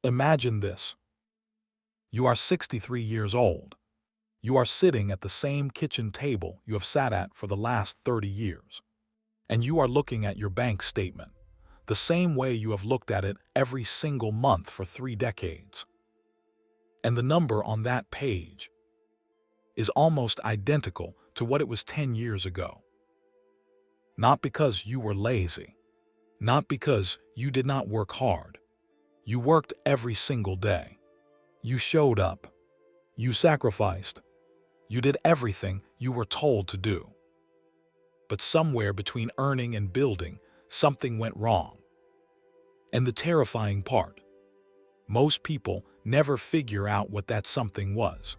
Imagine this. You are 63 years old. You are sitting at the same kitchen table you have sat at for the last 30 years. And you are looking at your bank statement, the same way you have looked at it every single month for 3 decades. And the number on that page is almost identical to what it was 10 years ago. Not because you were lazy, not because you did not work hard. You worked every single day. You showed up. You sacrificed. You did everything you were told to do. But somewhere between earning and building, something went wrong. And the terrifying part, most people never figure out what that something was.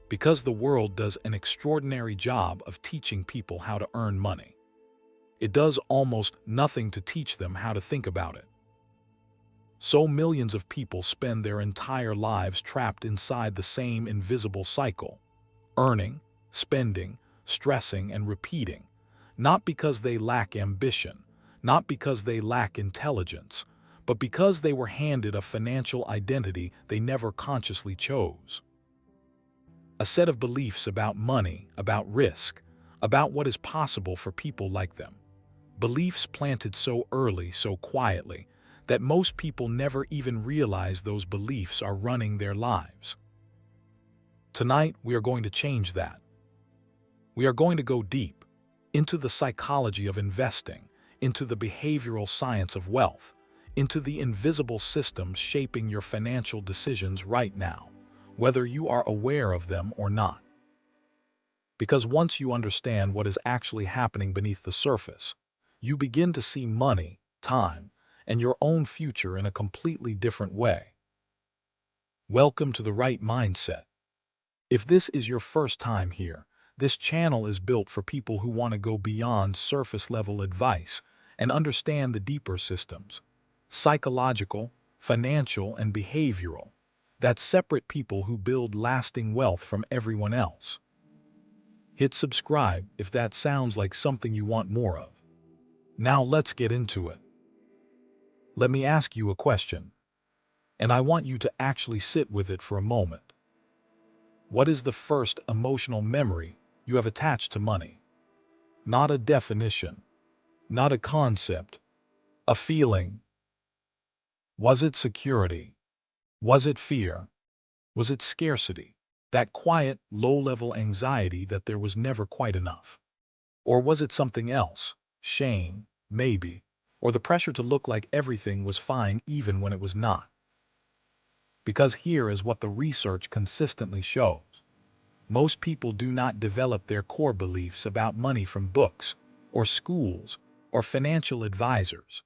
Because the world does an extraordinary job of teaching people how to earn money, it does almost nothing to teach them how to think about it. So millions of people spend their entire lives trapped inside the same invisible cycle, earning, spending, stressing, and repeating, not because they lack ambition, not because they lack intelligence, but because they were handed a financial identity they never consciously chose. A set of beliefs about money, about risk, about what is possible for people like them. Beliefs planted so early, so quietly, that most people never even realize those beliefs are running their lives. Tonight, we are going to change that. We are going to go deep into the psychology of investing, into the behavioral science of wealth, into the invisible systems shaping your financial decisions right now, whether you are aware of them or not. Because once you understand what is actually happening beneath the surface, you begin to see money, time, and your own future in a completely different way. Welcome to the right mindset. If this is your first time here, this channel is built for people who want to go beyond surface-level advice and understand the deeper systems, psychological, financial, and behavioral, that separate people who build lasting wealth from everyone else. Hit subscribe if that sounds like something you want more of. Now let's get into it. Let me ask you a question, and I want you to actually sit with it for a moment. What is the first emotional memory you have attached to money? Not a definition, not a concept, a feeling. Was it security? Was it fear? Was it scarcity? That quiet, low-level anxiety that there was never quite enough? Or was it something else? Shame, maybe, or the pressure to look like everything was fine even when it was not? Because here is what the research consistently shows. Most people do not develop their core beliefs about money from books, or schools, or financial advisors.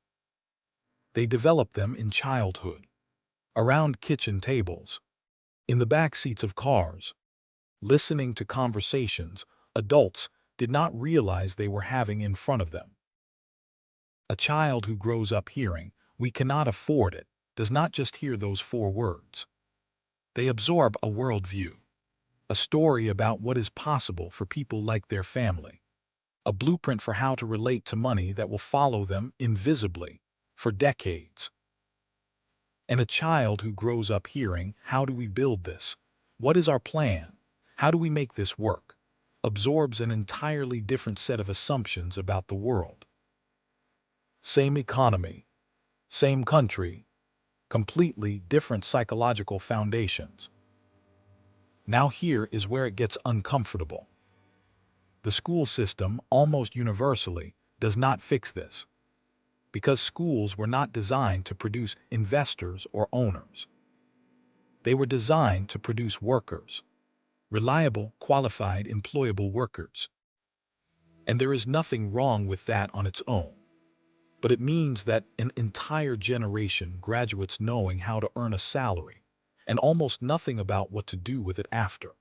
They develop them in childhood, around kitchen tables, in the back seats of cars, listening to conversations adults did not realize they were having in front of them. A child who grows up hearing, "We cannot afford it," does not just hear those 4 words. They absorb a worldview, a story about what is possible for people like their family, a blueprint for how to relate to money that will follow them invisibly for decades. And a child who grows up hearing, "How do we build this? What is our plan? How do we make this work?" absorbs an entirely different set of assumptions about the world. Same economy, same country, completely different psychological foundations. Now here is where it gets uncomfortable. The school system, almost universally, does not fix this. Because schools were not designed to produce investors or owners. They were designed to produce workers. Reliable, qualified, employable workers. And there is nothing wrong with that on its own. But it means that an entire generation graduates knowing how to earn a salary, and almost nothing about what to do with it after.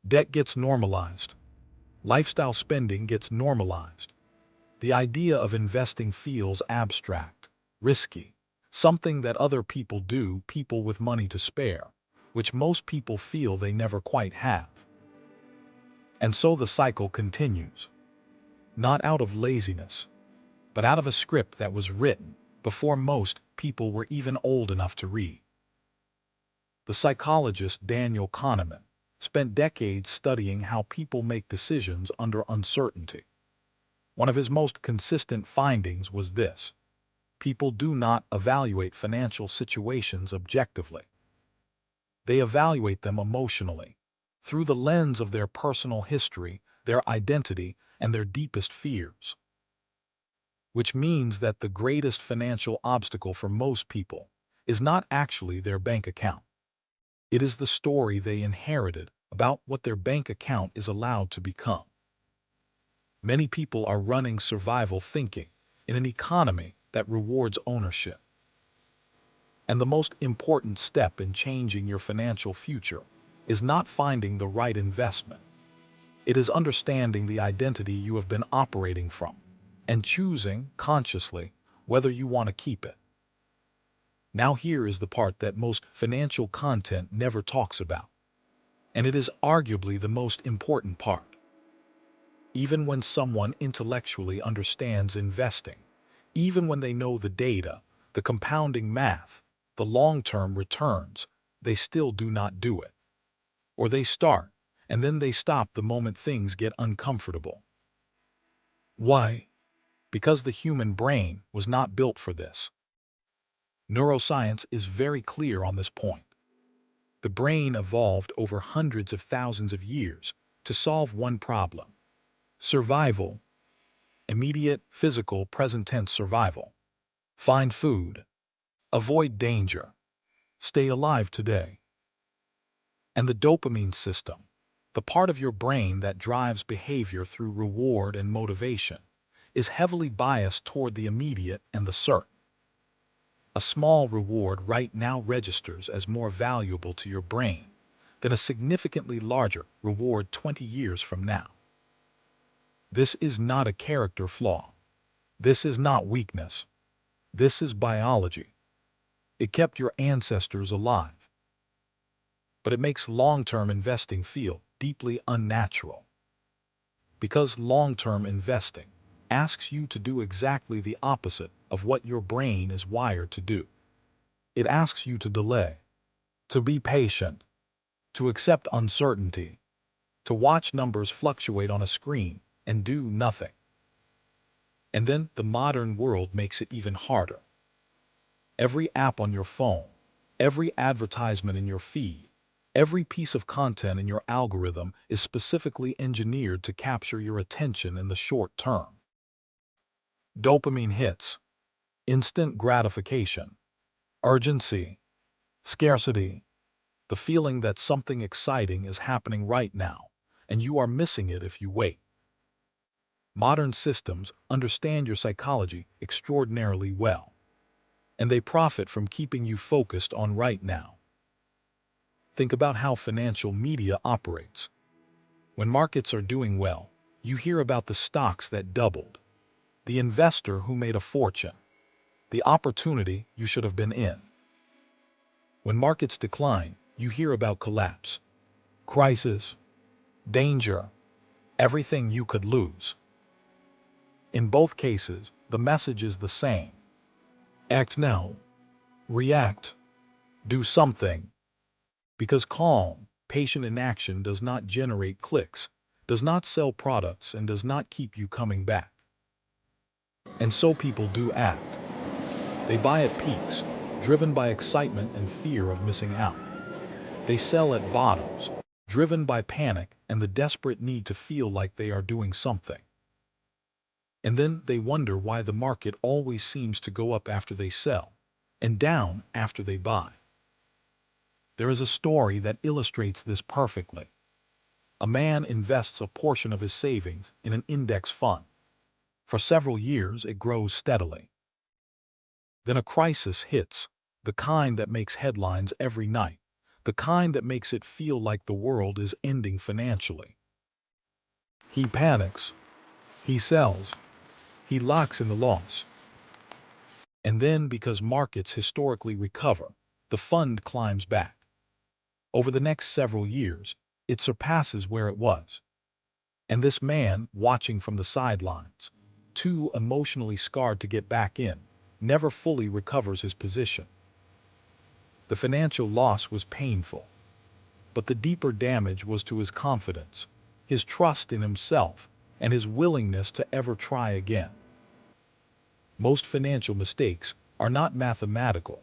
Debt gets normalized. Lifestyle spending gets normalized. The idea of investing feels abstract, risky, something that other people do, people with money to spare, which most people feel they never quite have. And so the cycle continues. Not out of laziness, but out of a script that was written before most people were even old enough to read. The psychologist Daniel Kahneman spent decades studying how people make decisions under uncertainty. One of his most consistent findings was this: people do not evaluate financial situations objectively. They evaluate them emotionally, through the lens of their personal history, their identity, and their deepest fears. Which means that the greatest financial obstacle for most people is not actually their bank account. It is the story they inherited about what their bank account is allowed to become. Many people are running survival thinking in an economy that rewards ownership. And the most important step in changing your financial future is not finding the right investment. It is understanding the identity you have been operating from and choosing consciously whether you want to keep it. Now here is the part that most financial content never talks about, and it is arguably the most important part. Even when someone intellectually understands investing, even when they know the data, the compounding math, the long-term returns, they still do not do it. Or they start, and then they stop the moment things get uncomfortable. Why? Because the human brain was not built for this. Neuroscience is very clear on this point. The brain evolved over hundreds of thousands of years to solve one problem: survival, immediate, physical, present tense survival. Find food, avoid danger, stay alive today. And the dopamine system, the part of your brain that drives behavior through reward and motivation, is heavily biased toward the immediate and the certain. A small reward right now registers as more valuable to your brain than a significantly larger reward 20 years from now. This is not a character flaw. This is not weakness. This is biology. It kept your ancestors alive. But it makes long-term investing feel deeply unnatural. Because long-term investing asks you to do exactly the opposite of what your brain is wired to do. It asks you to delay, to be patient, to accept uncertainty, to watch numbers fluctuate on a screen and do nothing. And then the modern world makes it even harder. Every app on your phone, every advertisement in your feed, every piece of content in your algorithm is specifically engineered to capture your attention in the short term. Dopamine hits, instant gratification, urgency, scarcity, the feeling that something exciting is happening right now, and you are missing it if you wait. Modern systems understand your psychology extraordinarily well, and they profit from keeping you focused on right now. Think about how financial media operates. When markets are doing well, you hear about the stocks that doubled, the investor who made a fortune, the opportunity you should have been in. When markets decline, you hear about collapse, crisis, danger, everything you could lose. In both cases, the message is the same. Act now. React. Do something. Because calm, patient inaction does not generate clicks, does not sell products, and does not keep you coming back. And so people do act. They buy at peaks, driven by excitement and fear of missing out. They sell at bottoms, driven by panic and the desperate need to feel like they are doing something. And then they wonder why the market always seems to go up after they sell, and down after they buy. There is a story that illustrates this perfectly. A man invests a portion of his savings in an index fund. For several years, it grows steadily. Then a crisis hits, the kind that makes headlines every night, the kind that makes it feel like the world is ending financially. He panics, he sells, he locks in the loss. And then, because markets historically recover, the fund climbs back. Over the next several years, it surpasses where it was. And this man, watching from the sidelines, too emotionally scarred to get back in, never fully recovers his position. The financial loss was painful, but the deeper damage was to his confidence, his trust in himself, and his willingness to ever try again. Most financial mistakes are not mathematical.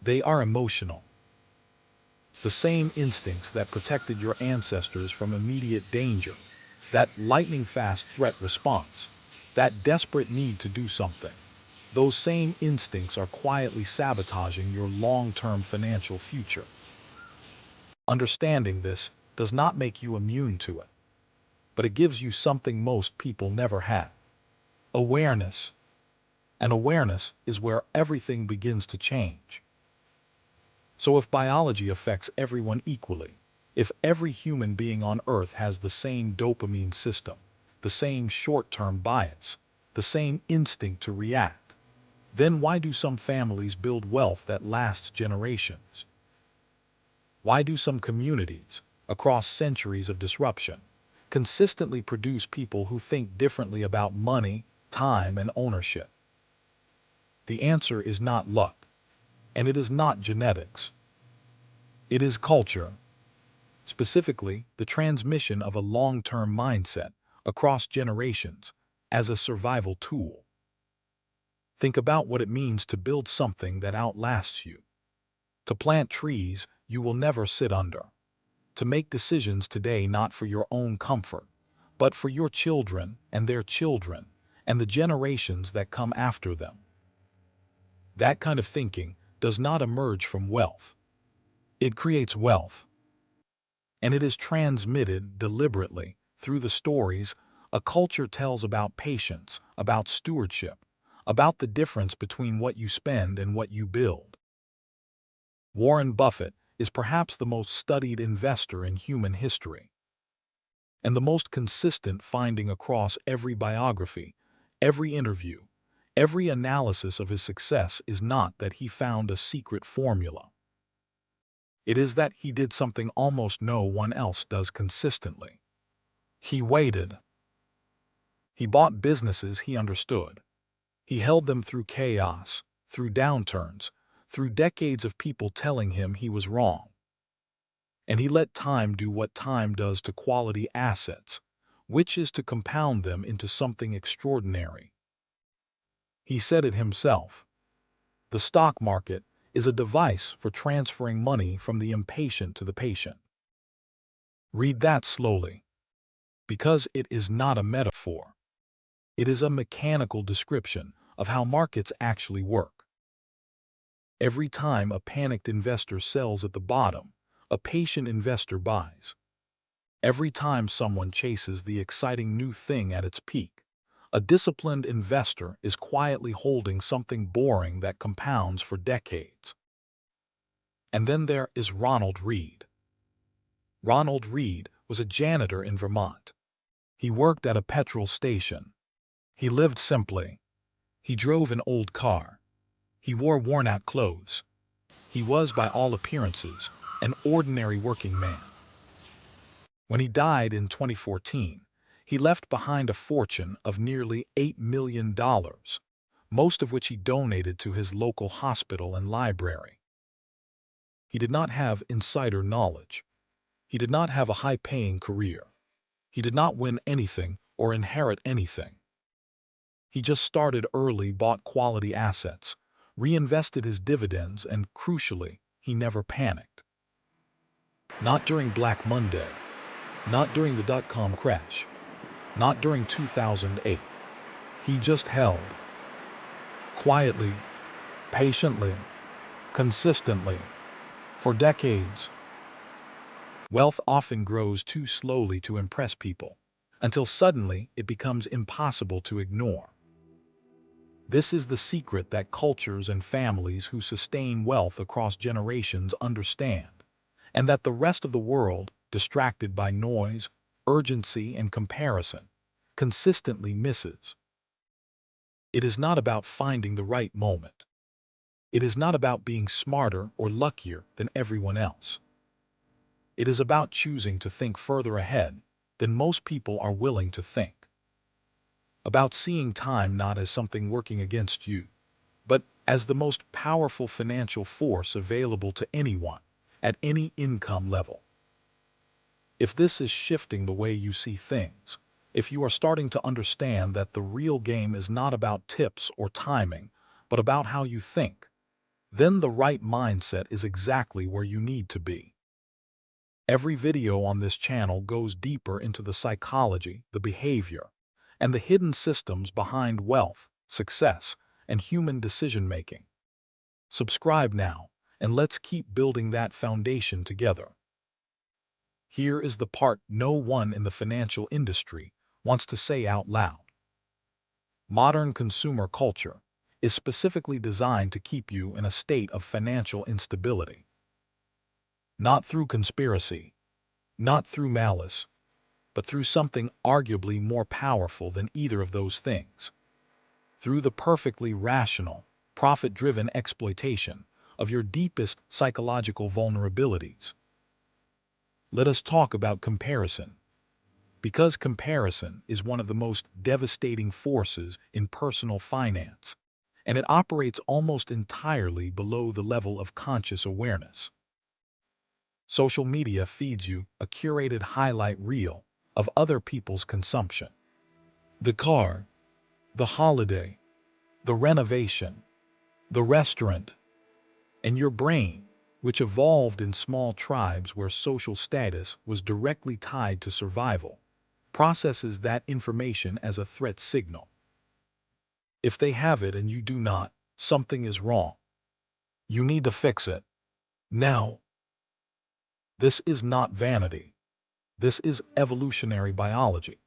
They are emotional. The same instincts that protected your ancestors from immediate danger, that lightning-fast threat response, that desperate need to do something, those same instincts are quietly sabotaging your long-term financial future. Understanding this does not make you immune to it, but it gives you something most people never had: awareness. And awareness is where everything begins to change. So if biology affects everyone equally, if every human being on Earth has the same dopamine system, the same short-term bias, the same instinct to react, then why do some families build wealth that lasts generations? Why do some communities, across centuries of disruption, consistently produce people who think differently about money, time, and ownership? The answer is not luck, and it is not genetics. It is culture, specifically the transmission of a long-term mindset across generations as a survival tool. Think about what it means to build something that outlasts you. To plant trees you will never sit under. To make decisions today not for your own comfort, but for your children and their children and the generations that come after them. That kind of thinking does not emerge from wealth. It creates wealth. And it is transmitted deliberately through the stories a culture tells about patience, about stewardship, about the difference between what you spend and what you build. Warren Buffett is perhaps the most studied investor in human history. And the most consistent finding across every biography, every interview, every analysis of his success is not that he found a secret formula. It is that he did something almost no one else does consistently. He waited. He bought businesses he understood. He held them through chaos, through downturns, through decades of people telling him he was wrong. And he let time do what time does to quality assets, which is to compound them into something extraordinary. He said it himself. The stock market is a device for transferring money from the impatient to the patient. Read that slowly, because it is not a metaphor. It is a mechanical description of how markets actually work. Every time a panicked investor sells at the bottom, a patient investor buys. Every time someone chases the exciting new thing at its peak, a disciplined investor is quietly holding something boring that compounds for decades. And then there is Ronald Read. Ronald Read was a janitor in Vermont. He worked at a petrol station. He lived simply. He drove an old car. He wore worn-out clothes. He was, by all appearances, an ordinary working man. When he died in 2014, he left behind a fortune of nearly $8 million, most of which he donated to his local hospital and library. He did not have insider knowledge. He did not have a high-paying career. He did not win anything or inherit anything. He just started early, bought quality assets, reinvested his dividends, and crucially, he never panicked. Not during Black Monday, not during the dot-com crash, not during 2008. He just held. Quietly, patiently, consistently, for decades. Wealth often grows too slowly to impress people, until suddenly it becomes impossible to ignore. This is the secret that cultures and families who sustain wealth across generations understand, and that the rest of the world, distracted by noise, urgency, and comparison, consistently misses. It is not about finding the right moment. It is not about being smarter or luckier than everyone else. It is about choosing to think further ahead than most people are willing to think. About seeing time not as something working against you, but as the most powerful financial force available to anyone at any income level. If this is shifting the way you see things, if you are starting to understand that the real game is not about tips or timing, but about how you think, then the right mindset is exactly where you need to be. Every video on this channel goes deeper into the psychology, the behavior, and the hidden systems behind wealth, success, and human decision-making. Subscribe now, and let's keep building that foundation together. Here is the part no one in the financial industry wants to say out loud. Modern consumer culture is specifically designed to keep you in a state of financial instability. Not through conspiracy, not through malice, but through something arguably more powerful than either of those things. Through the perfectly rational, profit-driven exploitation of your deepest psychological vulnerabilities. Let us talk about comparison. Because comparison is one of the most devastating forces in personal finance, and it operates almost entirely below the level of conscious awareness. Social media feeds you a curated highlight reel of other people's consumption. The car, the holiday, the renovation, the restaurant, and your brain, which evolved in small tribes where social status was directly tied to survival, processes that information as a threat signal. If they have it and you do not, something is wrong. You need to fix it. Now, this is not vanity. This is evolutionary biology.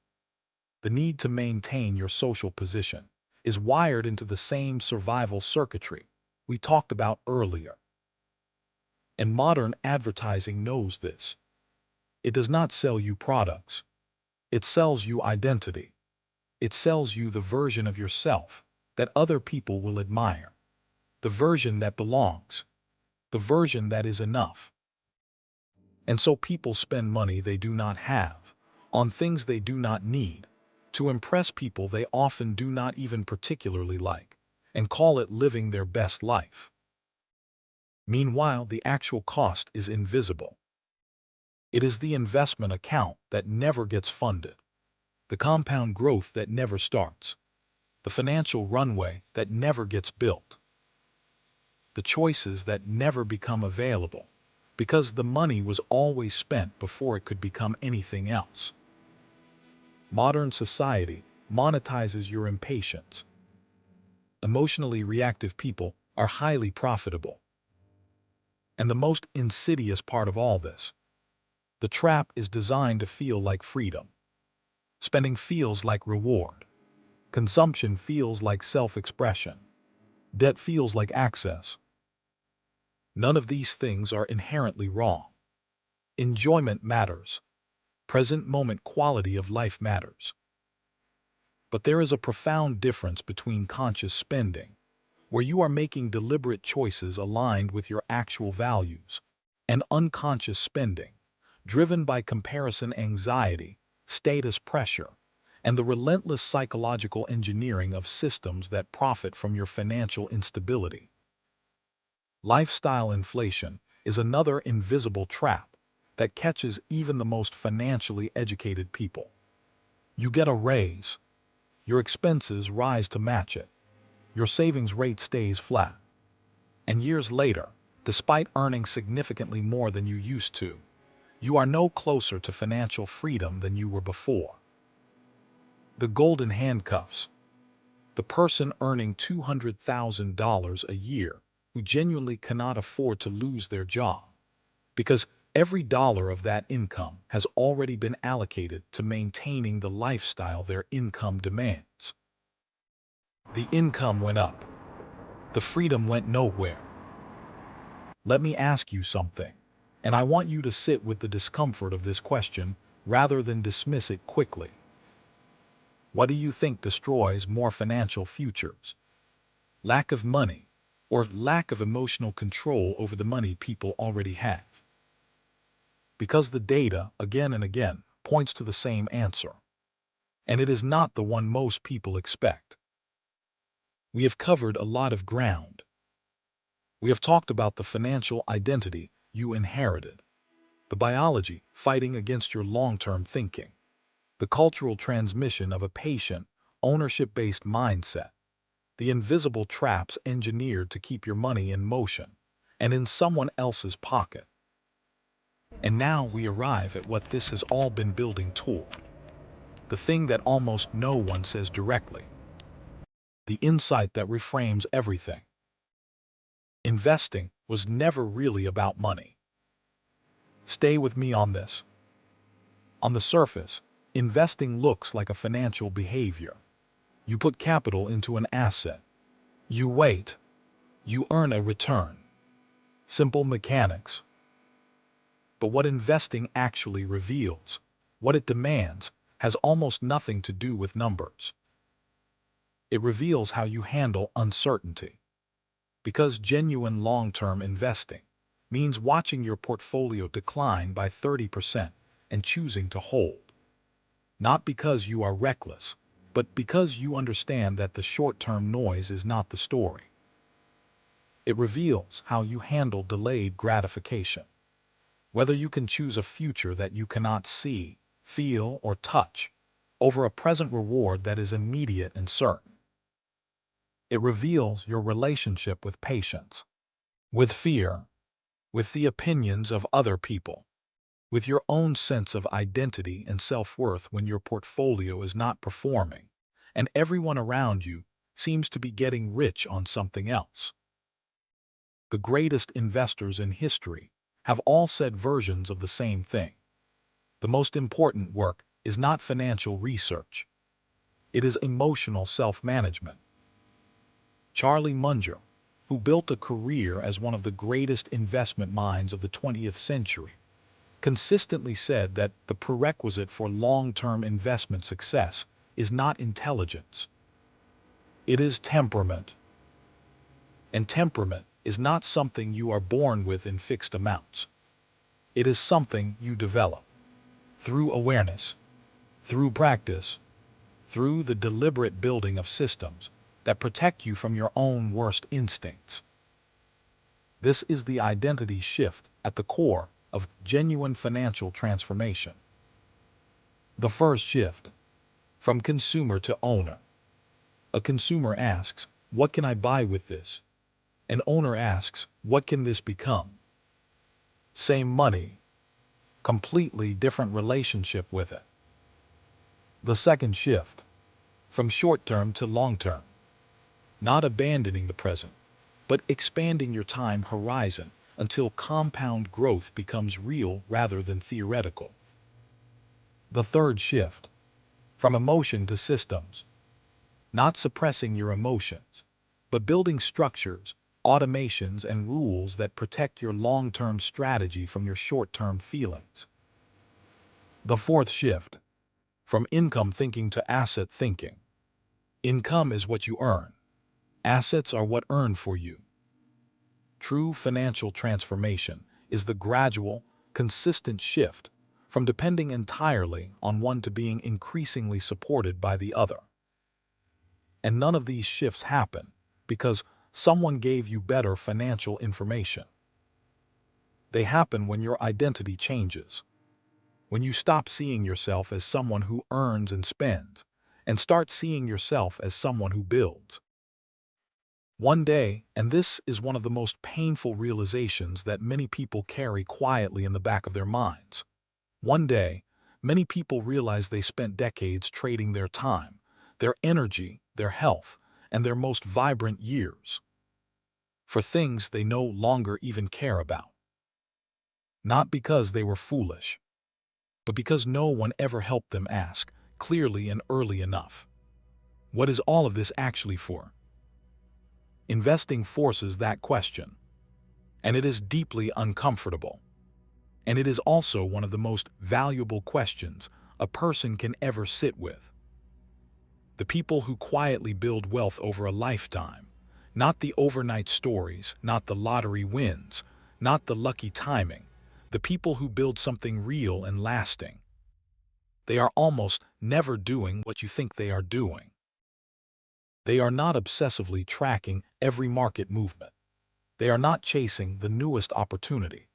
The need to maintain your social position is wired into the same survival circuitry we talked about earlier. And modern advertising knows this. It does not sell you products. It sells you identity. It sells you the version of yourself that other people will admire, the version that belongs, the version that is enough. And so people spend money they do not have, on things they do not need, to impress people they often do not even particularly like, and call it living their best life. Meanwhile, the actual cost is invisible. It is the investment account that never gets funded, the compound growth that never starts, the financial runway that never gets built, the choices that never become available, because the money was always spent before it could become anything else. Modern society monetizes your impatience. Emotionally reactive people are highly profitable. And the most insidious part of all this, the trap is designed to feel like freedom. Spending feels like reward. Consumption feels like self-expression. Debt feels like access. None of these things are inherently wrong. Enjoyment matters. Present moment quality of life matters. But there is a profound difference between conscious spending, where you are making deliberate choices aligned with your actual values, and unconscious spending, driven by comparison anxiety, status pressure, and the relentless psychological engineering of systems that profit from your financial instability. Lifestyle inflation is another invisible trap that catches even the most financially educated people. You get a raise. Your expenses rise to match it. Your savings rate stays flat. And years later, despite earning significantly more than you used to, you are no closer to financial freedom than you were before. The golden handcuffs. The person earning $200,000 a year who genuinely cannot afford to lose their job, because every dollar of that income has already been allocated to maintaining the lifestyle their income demands. The income went up. The freedom went nowhere. Let me ask you something, and I want you to sit with the discomfort of this question rather than dismiss it quickly. What do you think destroys more financial futures? Lack of money, or lack of emotional control over the money people already have? Because the data, again and again, points to the same answer. And it is not the one most people expect. We have covered a lot of ground. We have talked about the financial identity you inherited, the biology fighting against your long-term thinking, the cultural transmission of a patient, ownership-based mindset, the invisible traps engineered to keep your money in motion and in someone else's pocket. And now we arrive at what this has all been building toward, the thing that almost no one says directly, the insight that reframes everything. Investing was never really about money. Stay with me on this. On the surface, investing looks like a financial behavior. You put capital into an asset. You wait. You earn a return. Simple mechanics. But what investing actually reveals, what it demands, has almost nothing to do with numbers. It reveals how you handle uncertainty. Because genuine long-term investing means watching your portfolio decline by 30% and choosing to hold. Not because you are reckless, but because you understand that the short-term noise is not the story. It reveals how you handle delayed gratification. Whether you can choose a future that you cannot see, feel, or touch, over a present reward that is immediate and certain. It reveals your relationship with patience, with fear, with the opinions of other people, with your own sense of identity and self-worth when your portfolio is not performing, and everyone around you seems to be getting rich on something else. The greatest investors in history have all said versions of the same thing. The most important work is not financial research. It is emotional self-management. Charlie Munger, who built a career as one of the greatest investment minds of the 20th century, consistently said that the prerequisite for long-term investment success is not intelligence. It is temperament. And temperament is not something you are born with in fixed amounts. It is something you develop through awareness, through practice, through the deliberate building of systems that protect you from your own worst instincts. This is the identity shift at the core of genuine financial transformation. The first shift, from consumer to owner. A consumer asks, "What can I buy with this?" An owner asks, "What can this become?" Same money, completely different relationship with it. The second shift, from short-term to long-term. Not abandoning the present, but expanding your time horizon until compound growth becomes real rather than theoretical. The third shift, from emotion to systems. Not suppressing your emotions, but building structures, automations, and rules that protect your long-term strategy from your short-term feelings. The fourth shift, from income thinking to asset thinking. Income is what you earn. Assets are what earn for you. True financial transformation is the gradual, consistent shift from depending entirely on one to being increasingly supported by the other. And none of these shifts happen because someone gave you better financial information. They happen when your identity changes, when you stop seeing yourself as someone who earns and spends, and start seeing yourself as someone who builds. One day, and this is one of the most painful realizations that many people carry quietly in the back of their minds. One day, many people realize they spent decades trading their time, their energy, their health, and their most vibrant years for things they no longer even care about. Not because they were foolish, but because no one ever helped them ask, clearly and early enough, what is all of this actually for? Investing forces that question, and it is deeply uncomfortable. And it is also one of the most valuable questions a person can ever sit with. The people who quietly build wealth over a lifetime, not the overnight stories, not the lottery wins, not the lucky timing, the people who build something real and lasting. They are almost never doing what you think they are doing. They are not obsessively tracking every market movement. They are not chasing the newest opportunity.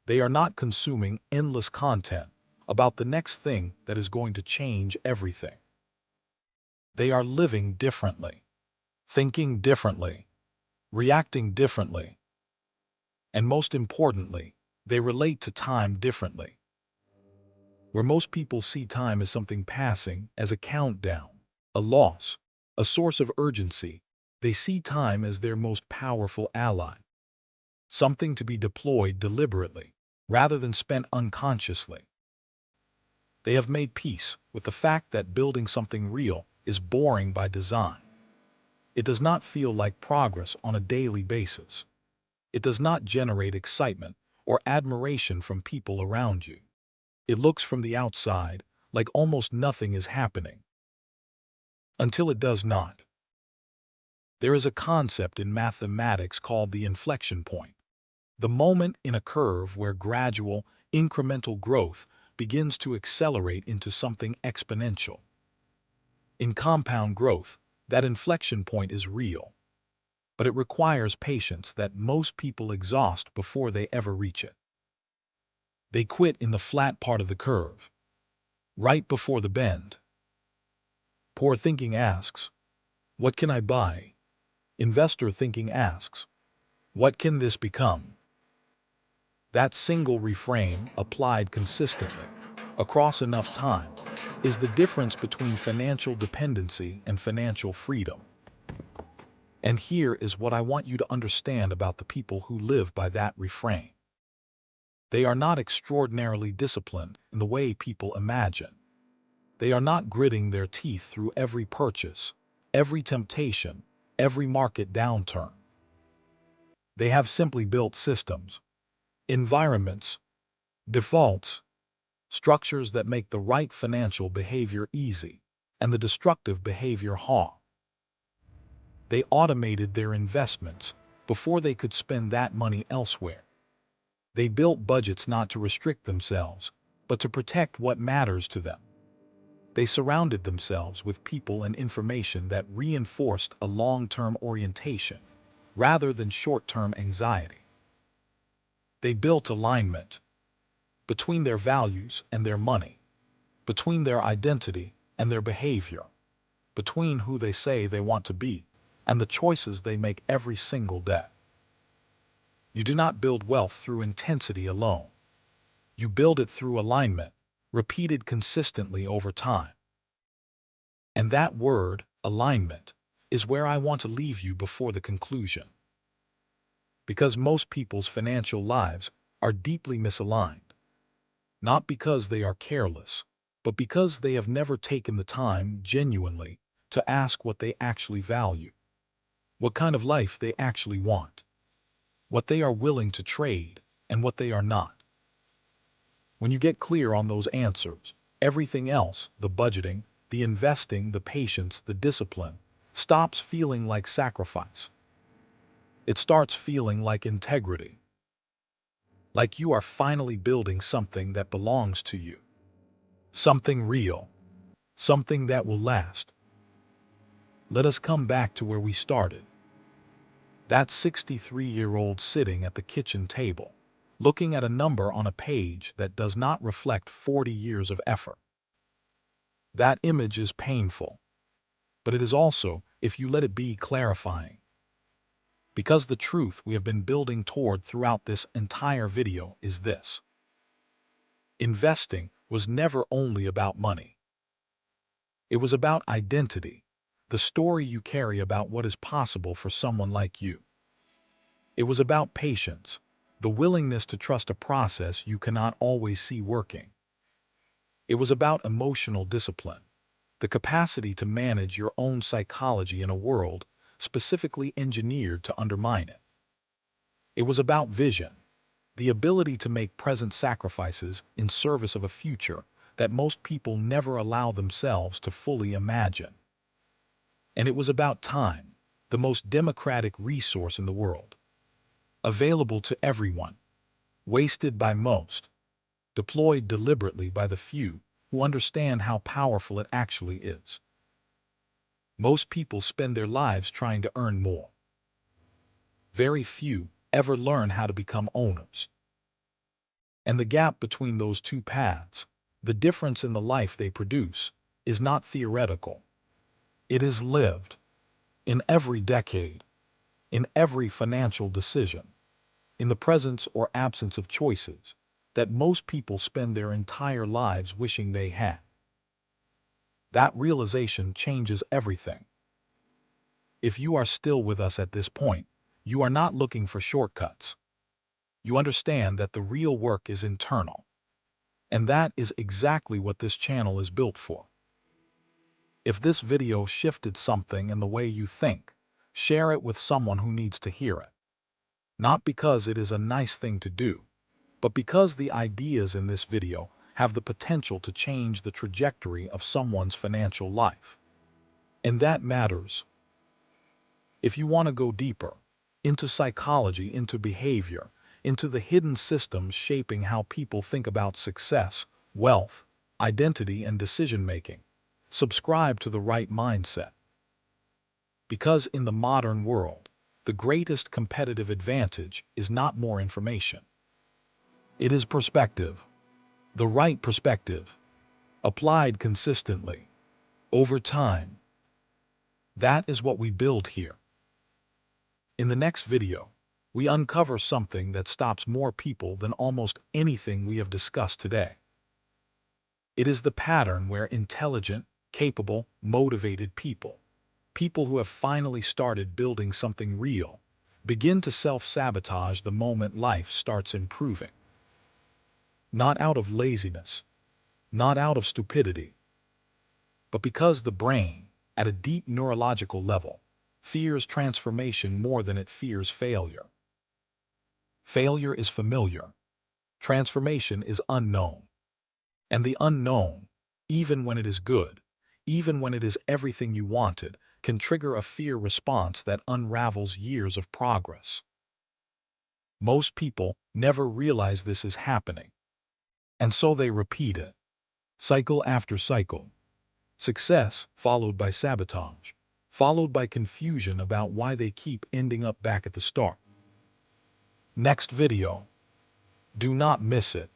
They are not consuming endless content about the next thing that is going to change everything. They are living differently, thinking differently, reacting differently, and most importantly, they relate to time differently. Where most people see time as something passing, as a countdown, a loss, a source of urgency, they see time as their most powerful ally, something to be deployed deliberately, rather than spent unconsciously. They have made peace with the fact that building something real is boring by design. It does not feel like progress on a daily basis. It does not generate excitement or admiration from people around you. It looks from the outside like almost nothing is happening. Until it does not. There is a concept in mathematics called the inflection point, the moment in a curve where gradual, incremental growth begins to accelerate into something exponential. In compound growth, that inflection point is real, but it requires patience that most people exhaust before they ever reach it. They quit in the flat part of the curve, right before the bend. Poor thinking asks, "What can I buy?" Investor thinking asks, "What can this become?" That single reframe, applied consistently, across enough time, is the difference between financial dependency and financial freedom. And here is what I want you to understand about the people who live by that refrain. They are not extraordinarily disciplined in the way people imagine. They are not gritting their teeth through every purchase, every temptation, every market downturn. They have simply built systems, environments, defaults, structures that make the right financial behavior easy and the destructive behavior hard. They automated their investments before they could spend that money elsewhere. They built budgets not to restrict themselves, but to protect what matters to them. They surrounded themselves with people and information that reinforced a long-term orientation rather than short-term anxiety. They built alignment between their values and their money, between their identity and their behavior, between who they say they want to be and the choices they make every single day. You do not build wealth through intensity alone. You build it through alignment, repeated consistently over time. And that word, alignment, is where I want to leave you before the conclusion. Because most people's financial lives are deeply misaligned. Not because they are careless, but because they have never taken the time genuinely to ask what they actually value, what kind of life they actually want, what they are willing to trade, and what they are not. When you get clear on those answers, everything else, the budgeting, the investing, the patience, the discipline, stops feeling like sacrifice. It starts feeling like integrity. Like you are finally building something that belongs to you. Something real. Something that will last. Let us come back to where we started. That 63-year-old sitting at the kitchen table, looking at a number on a page that does not reflect 40 years of effort. That image is painful, but it is also, if you let it be, clarifying. Because the truth we have been building toward throughout this entire video is this. Investing was never only about money. It was about identity, the story you carry about what is possible for someone like you. It was about patience, the willingness to trust a process you cannot always see working. It was about emotional discipline, the capacity to manage your own psychology in a world specifically engineered to undermine it. It was about vision, the ability to make present sacrifices in service of a future that most people never allow themselves to fully imagine. And it was about time, the most democratic resource in the world, available to everyone, wasted by most, deployed deliberately by the few who understand how powerful it actually is. Most people spend their lives trying to earn more. Very few ever learn how to become owners. And the gap between those two paths, the difference in the life they produce, is not theoretical. It is lived in every decade, in every financial decision, in the presence or absence of choices that most people spend their entire lives wishing they had. That realization changes everything. If you are still with us at this point, you are not looking for shortcuts. You understand that the real work is internal. And that is exactly what this channel is built for. If this video shifted something in the way you think, share it with someone who needs to hear it. Not because it is a nice thing to do, but because the ideas in this video have the potential to change the trajectory of someone's financial life. And that matters. If you want to go deeper, into psychology, into behavior, into the hidden systems shaping how people think about success, wealth, identity, and decision-making, subscribe to the right mindset. Because in the modern world, the greatest competitive advantage is not more information. It is perspective. The right perspective, applied consistently, over time. That is what we build here. In the next video, we uncover something that stops more people than almost anything we have discussed today. It is the pattern where intelligent, capable, motivated people, people who have finally started building something real, begin to self-sabotage the moment life starts improving. Not out of laziness, not out of stupidity, but because the brain, at a deep neurological level, fears transformation more than it fears failure. Failure is familiar. Transformation is unknown. And the unknown, even when it is good, even when it is everything you wanted, can trigger a fear response that unravels years of progress. Most people never realize this is happening. And so they repeat it, cycle after cycle. Success followed by sabotage, followed by confusion about why they keep ending up back at the start. Next video. Do not miss it.